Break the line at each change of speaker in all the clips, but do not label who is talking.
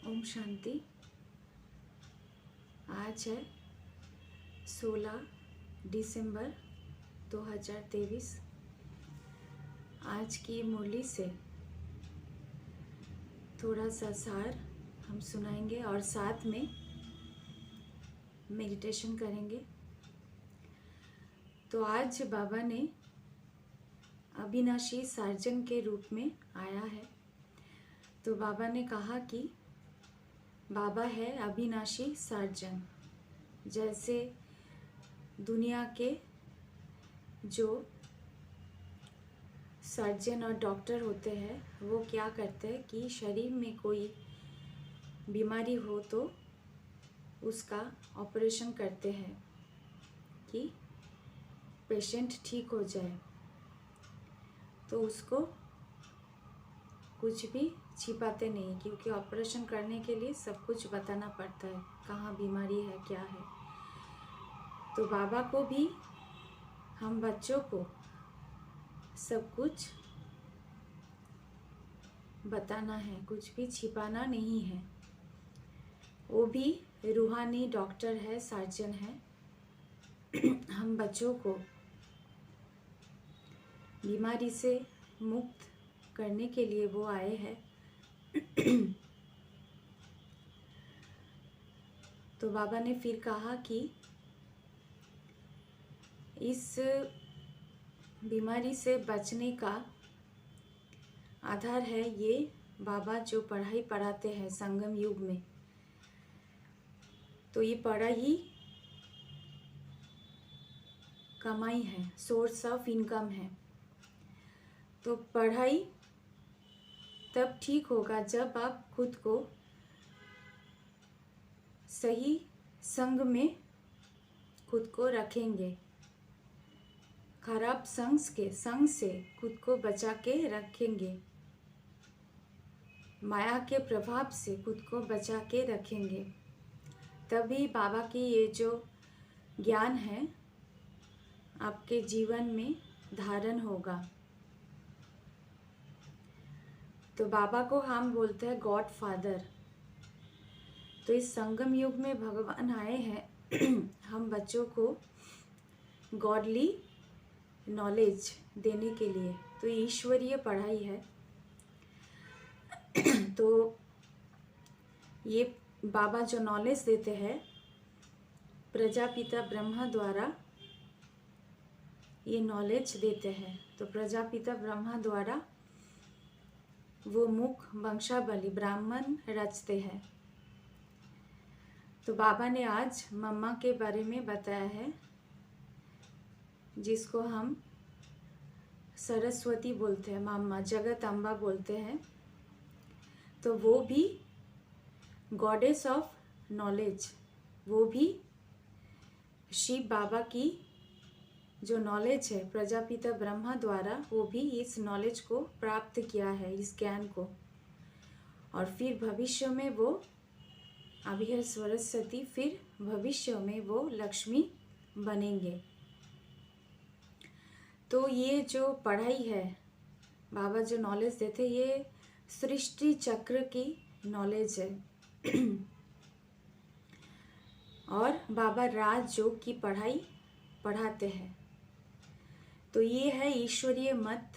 ओम शांति। आज है 16 दिसंबर 2023। आज की मुरली से थोड़ा सा सार हम सुनाएंगे और साथ में मेडिटेशन करेंगे। तो आज बाबा ने अविनाशी सार्जन के रूप में आया है। तो बाबा ने कहा कि बाबा है अविनाशी सार्जन। जैसे दुनिया के जो सर्जन और डॉक्टर होते हैं वो क्या करते हैं कि शरीर में कोई बीमारी हो तो उसका ऑपरेशन करते हैं कि पेशेंट ठीक हो जाए। तो उसको कुछ भी छिपाते नहीं, क्योंकि ऑपरेशन करने के लिए सब कुछ बताना पड़ता है, कहाँ बीमारी है क्या है। तो बाबा को भी हम बच्चों को सब कुछ बताना है, कुछ भी छिपाना नहीं है। वो भी रूहानी डॉक्टर है, सर्जन है। हम बच्चों को बीमारी से मुक्त करने के लिए वो आए हैं। तो बाबा ने फिर कहा कि इस बीमारी से बचने का आधार है ये बाबा जो पढ़ाई पढ़ाते हैं संगम युग में। तो ये पढ़ाई कमाई है, सोर्स ऑफ इनकम है। तो पढ़ाई तब ठीक होगा जब आप खुद को सही संग में खुद को रखेंगे। खराब संग से खुद को बचा के रखेंगे। माया के प्रभाव से खुद को बचा के रखेंगे, तभी बाबा की ये जो ज्ञान है आपके जीवन में धारण होगा। तो बाबा को हम बोलते हैं गॉड फादर। तो इस संगम युग में भगवान आए हैं हम बच्चों को गॉडली नॉलेज देने के लिए। तो ईश्वरीय पढ़ाई है। तो ये बाबा जो नॉलेज देते हैं प्रजापिता ब्रह्मा द्वारा ये नॉलेज देते हैं। तो प्रजापिता ब्रह्मा द्वारा वो मुख वंशावली ब्राह्मण रचते हैं। तो बाबा ने आज मम्मा के बारे में बताया है, जिसको हम सरस्वती बोलते हैं, मम्मा जगत अम्बा बोलते हैं। तो वो भी गॉडेस ऑफ नॉलेज, वो भी शिव बाबा की जो नॉलेज है प्रजापिता ब्रह्मा द्वारा, वो भी इस नॉलेज को प्राप्त किया है, इस ज्ञान को। और फिर भविष्य में वो अभी है सरस्वती, फिर भविष्य में वो लक्ष्मी बनेंगे। तो ये जो पढ़ाई है बाबा जो नॉलेज देते, ये सृष्टि चक्र की नॉलेज है। और बाबा राजयोग की पढ़ाई पढ़ाते हैं। तो ये है ईश्वरीय मत।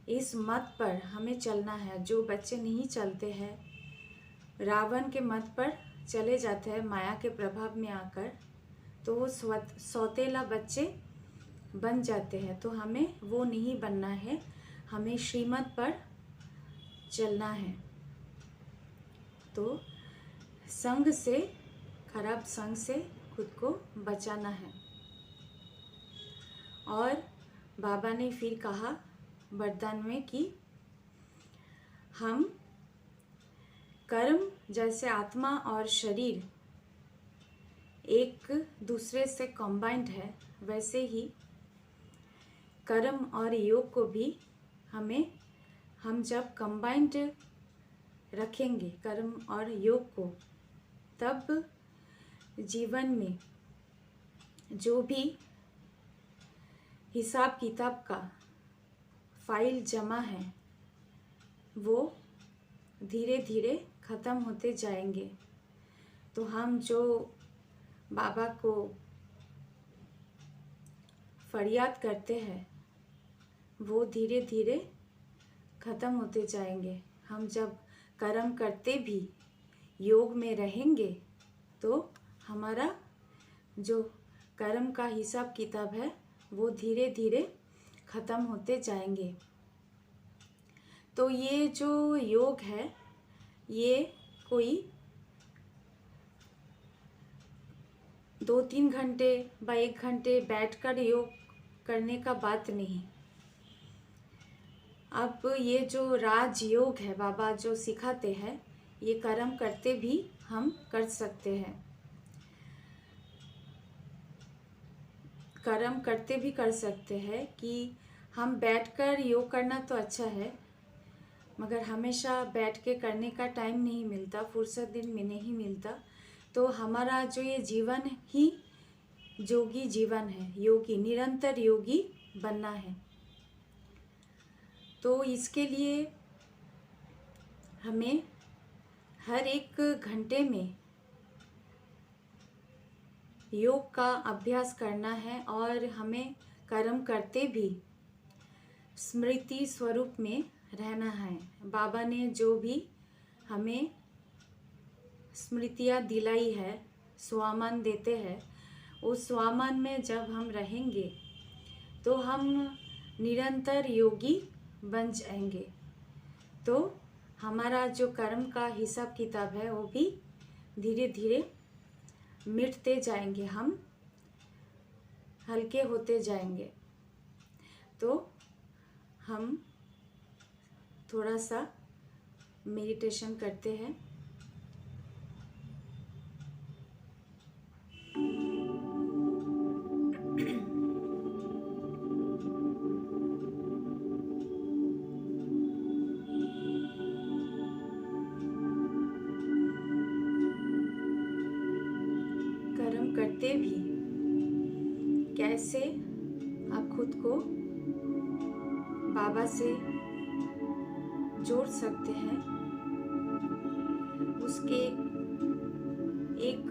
इस मत पर हमें चलना है। जो बच्चे नहीं चलते हैं, रावण के मत पर चले जाते हैं माया के प्रभाव में आकर, तो वो सौतेला बच्चे बन जाते हैं। तो हमें वो नहीं बनना है, हमें श्रीमत पर चलना है। तो संग से, खराब संग से खुद को बचाना है। और बाबा ने फिर कहा वरदान में कि हम कर्म जैसे आत्मा और शरीर एक दूसरे से कंबाइंड है, वैसे ही कर्म और योग को भी हम जब कंबाइंड रखेंगे कर्म और योग को, तब जीवन में जो भी हिसाब किताब का फाइल जमा है वो धीरे धीरे ख़त्म होते जाएंगे। तो हम जो बाबा को फरियाद करते हैं वो धीरे धीरे ख़त्म होते जाएंगे। हम जब कर्म करते भी योग में रहेंगे तो हमारा जो कर्म का हिसाब किताब है वो धीरे धीरे ख़त्म होते जाएंगे। तो ये जो योग है ये कोई 2-3 घंटे व 1 घंटे बैठकर योग करने का बात नहीं। अब ये जो राजयोग है बाबा जो सिखाते हैं ये कर्म करते भी हम कर सकते हैं। कर्म करते भी कर सकते हैं कि हम बैठकर योग करना तो अच्छा है, मगर हमेशा बैठ के करने का टाइम नहीं मिलता, फुर्सत दिन में नहीं मिलता। तो हमारा जो ये जीवन ही योगी जीवन है, योगी निरंतर योगी बनना है। तो इसके लिए हमें हर 1 घंटे में योग का अभ्यास करना है और हमें कर्म करते भी स्मृति स्वरूप में रहना है। बाबा ने जो भी हमें स्मृतियाँ दिलाई है, स्वामान देते हैं, उस स्वामान में जब हम रहेंगे तो हम निरंतर योगी बन जाएंगे। तो हमारा जो कर्म का हिसाब किताब है वो भी धीरे धीरे मिटते जाएंगे, हम हल्के होते जाएंगे। तो हम थोड़ा सा मेडिटेशन करते हैं। कर्म करते भी कैसे आप खुद को बाबा से जोड़ सकते हैं, उसके एक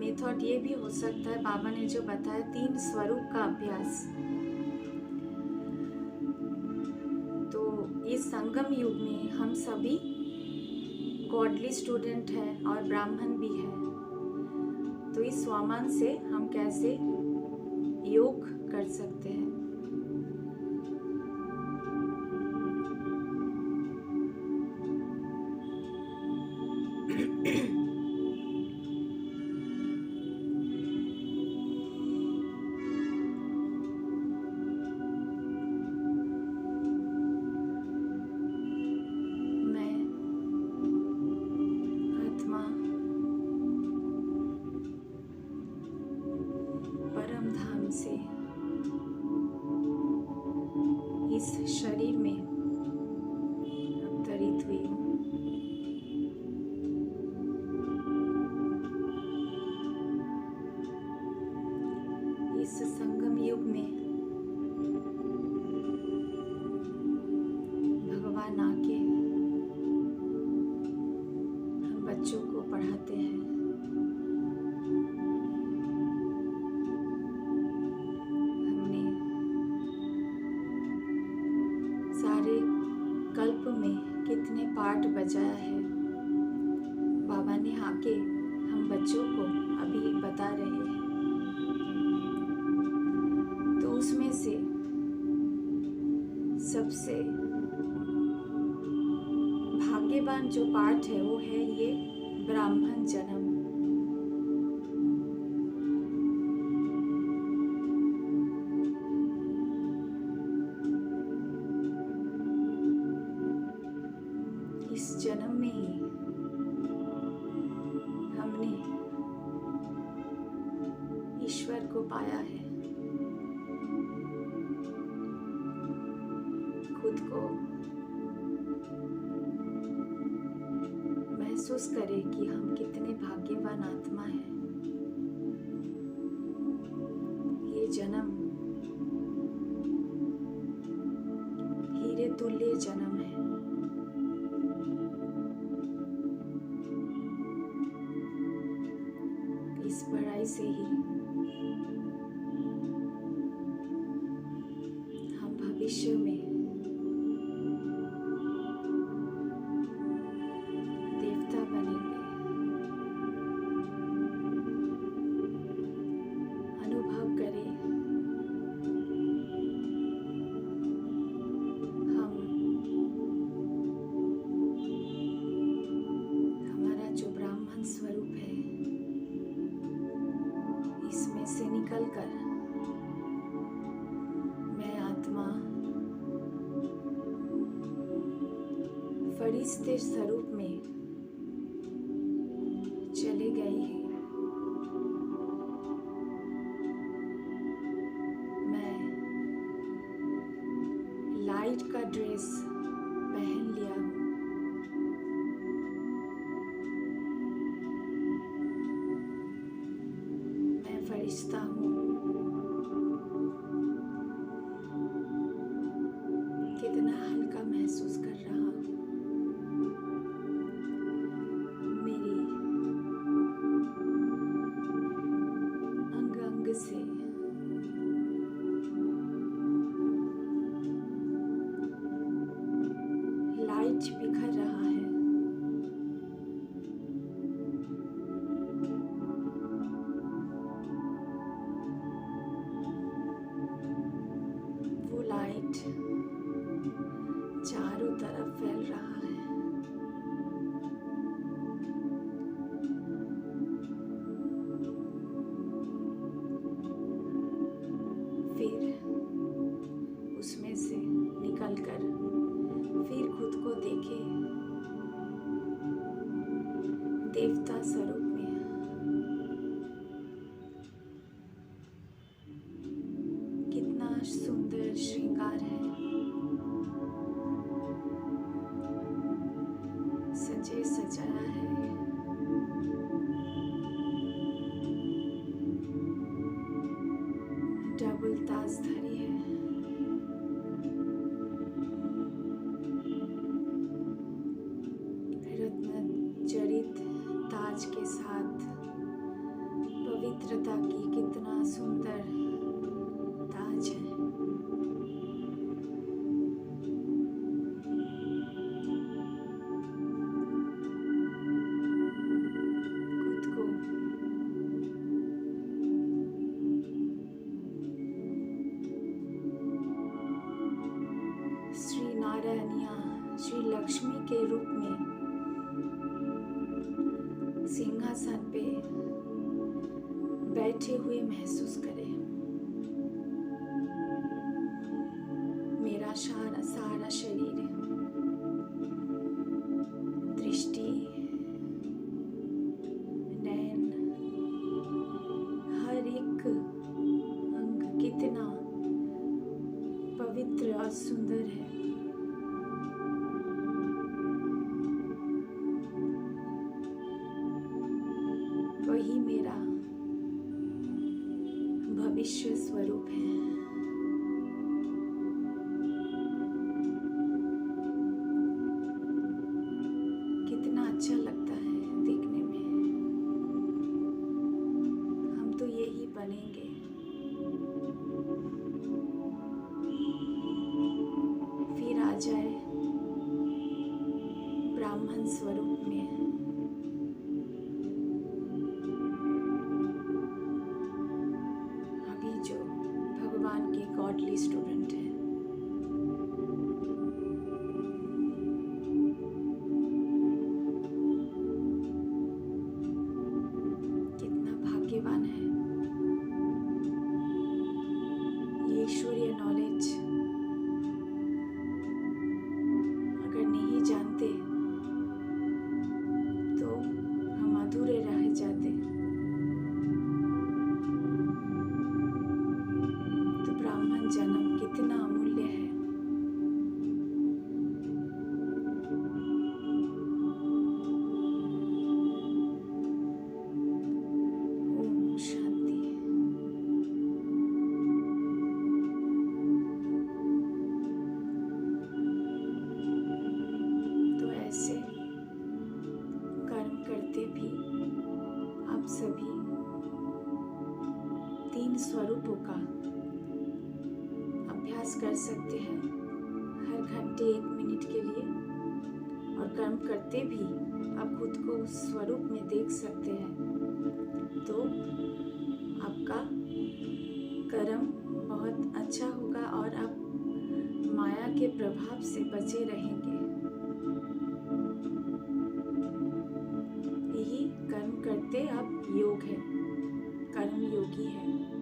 मेथड ये भी हो सकता है। बाबा ने जो बताया 3 स्वरूप का अभ्यास। तो इस संगम युग में हम सभी गॉडली स्टूडेंट हैं और ब्राह्मण भी हैं। तो इस स्वामान से हम कैसे योग कर सकते हैं। से इस शरीर में अवतरित हुई हूँ। इस संगम युग में भगवान आके हम बच्चों को पढ़ाते हैं। कल्प में कितने पाठ बजाया है बाबा ने आके हम बच्चों को अभी बता रहे हैं। तो उसमें से सबसे भाग्यवान जो पाठ है वो है ये ब्राह्मण जन्म। इस जन्म में ही हमने ईश्वर को पाया है। खुद को महसूस करें कि हम कितने भाग्यवान आत्मा हैं। ये जन्म हीरे तुल्य जन्म है। गहराई से ही हम भविष्य में देवता बनेंगे। अनुभव करें हम हमारा जो ब्राह्मण स्वरूप है इसमें से निकलकर मैं आत्मा फरिश्ते स्वरूप में चले गई है। मैं लाइट का ड्रेस पहन लिया हूँ। मैं फरिश्ता हूँ। कितना हल्का महसूस कर रहा हूँ। मेरी अंग अंग से लाइट बिखर रहा है। वो लाइट चारों तरफ फैल रहा है। फिर उसमें से निकलकर फिर खुद को देखे देवता स्वरूप में। कितना सुंदर श्रृंगार है। सजे सजाया है। डबल ताजधारी है। रत्न जड़ित ताज के साथ पवित्रता की कितना सुंदर ताज है। खुद को श्री नारायण या श्री लक्ष्मी के रूप में सिंहासन पे बैठे हुए महसूस करें। मेरा सारा शरीर, दृष्टि, नैन, हर एक अंग कितना पवित्र और सुंदर है। वही मेरा भविष्य स्वरूप है। कितना अच्छा लगता है देखने में। हम तो यही बनेंगे। फिर आ जाए ब्राह्मण स्वरूप में। अभी जो भगवान के गॉडली स्टूडेंट है, कितना भाग्यवान है। ये ईश्वरीय नॉलेज अगर नहीं जानते तो हम अधूरे रह जाते। तो ब्राह्मण जन्म संकल्पों का अभ्यास कर सकते हैं हर घंटे 1 मिनट के लिए, और कर्म करते भी आप खुद को उस स्वरूप में देख सकते हैं। तो आपका कर्म बहुत अच्छा होगा और आप माया के प्रभाव से बचे रहेंगे। यही कर्म करते आप योग है, कर्म योगी है।